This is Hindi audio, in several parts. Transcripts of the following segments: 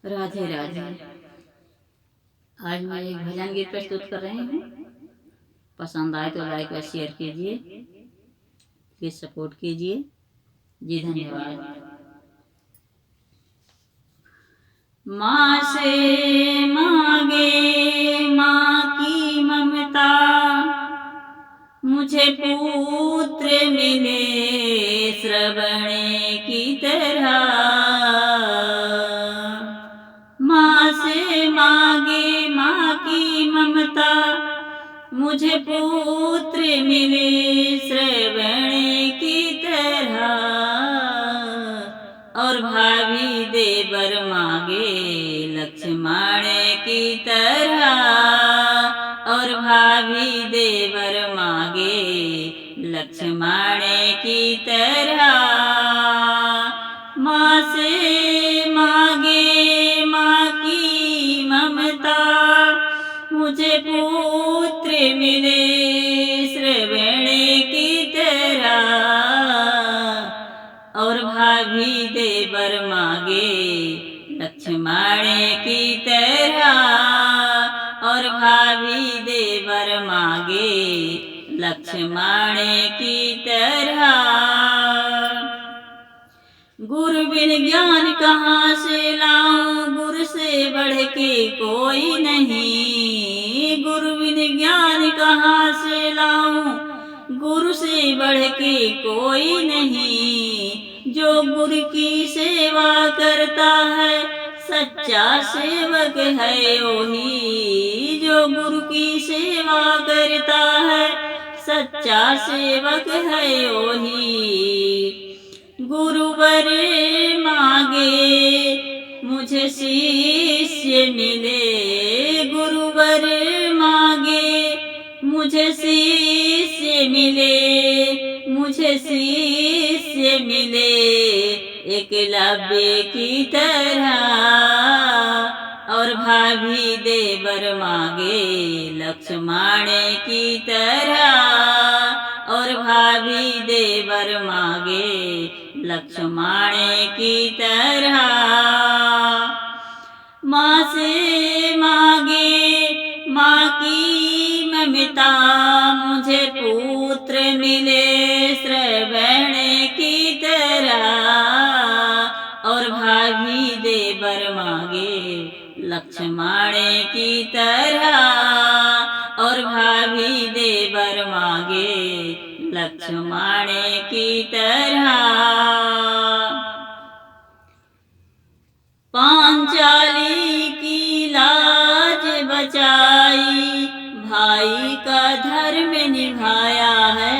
राधे राधे। आज मैं एक भजन गीत प्रस्तुत कर रही हूँ। पसंद आए तो लाइक व शेयर कीजिए, प्लीज सपोर्ट कीजिए जी। धन्यवाद। माँ से मांगे माँ की ममता, मुझे पुत्र मिले श्रवण की तरह। माँ से मांगे माँ की ममता, मुझे पुत्र मिले श्रवण की तरह। और भाभी देवर मांगे लक्ष्मण की तरह। और भाभी देवर मांगे लक्ष्मण की तरह। माँ से मांगे माँ की ममता, मुझे पुत्र मिले श्रवण की तरह। और भाभी देवर मांगे लक्ष्मण की तरह। और भाभी देवर मांगे लक्ष्मण की तरह। गुरु बिन ज्ञान कहाँ से लाऊं, गुरु से बढ़ के कोई नहीं। गुरु बिन ज्ञान कहाँ से लाऊं, गुरु से बढ़ के कोई नहीं। जो गुरु की सेवा करता है सच्चा सेवक है वही। जो गुरु की सेवा करता है सच्चा सेवक है वही। गुरुवर मांगे मुझे शिष्य मिले। गुरुवर मांगे मुझे शिष्य मिले। मुझे शिष्य मिले एकलव्य की तरह। और भाभी देवर मांगे लक्ष्मण की तरह। और भाभी देवर मांगे लक्ष्मण की तरह। माँ से मांगे माँ की ममता, मुझे पुत्र मिले श्रवण की तरह। और भाभी देवर मांगे लक्ष्मण की तरह। और भाभी देवर मांगे लक्ष्मण की तरह। पांचाली की लाज बचाई, भाई का धर्म निभाया है।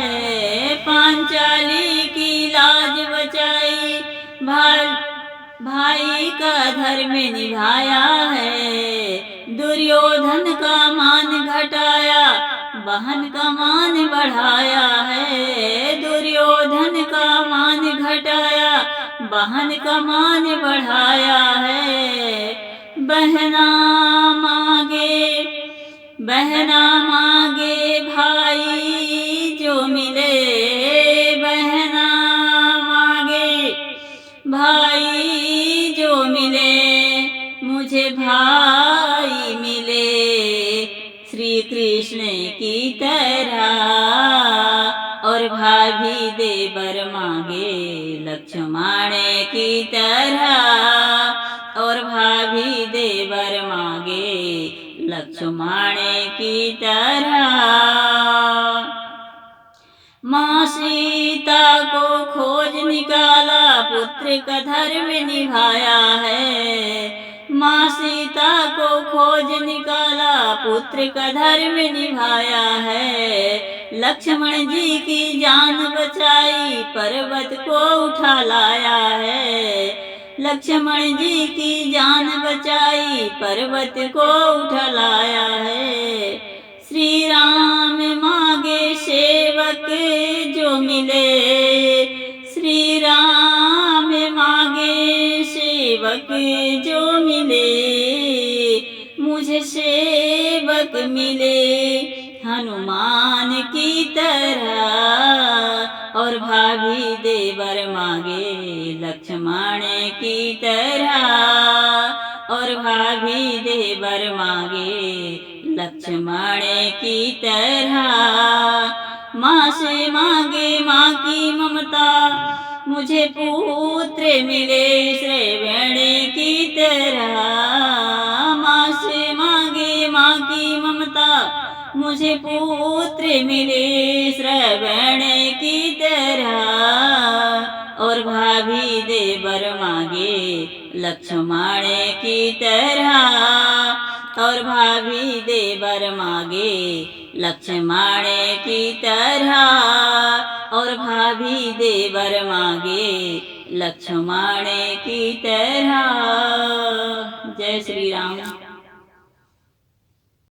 पांचाली की लाज बचाई, भाई का धर्म निभाया है। दुर्योधन का मान घटाया, बहन का मान बढ़ाया है। दुर्योधन का मान घटाया, बहन का मान बढ़ाया है। बहना मांगे भाई जो मिले। बहना मांगे भाई जो मिले, मुझे भाई मिले श्री कृष्ण की तरह। और भाभी देवर मांगे लक्ष्मण की तरह। और भाभी देवर मांगे लक्ष्मण की तरह। माँ सीता को खोज निकाला, पुत्र का धर्म निभाया है। माँ सीता को खोज निकाला, पुत्र का धर्म निभाया है। लक्ष्मण जी की जान बचाई, पर्वत को उठा लाया है। लक्ष्मण जी की जान बचाई, पर्वत को उठा लाया है। श्री राम मांगे सेवक जो मिले। श्री राम मांगे सेवक जो मिले, मुझे सेवक मिले हनुमान की तरह। और भाभी देवर मांगे लक्ष्मण की तरह। भाभी देवर मांगे लक्ष्मण की तरह। माँ से मांगे माँ की ममता, मुझे पुत्र मिले श्रवण की तरह। माँ से मांगे माँ की ममता, मुझे पुत्र मिले श्रवण की तरह। और भाभी देवर मांगे लक्ष्मण की तरह। और भाभी देवर मांगे लक्ष्मण की तरह। और भाभी देवर मांगे लक्ष्मण की तरह। जय श्री राम।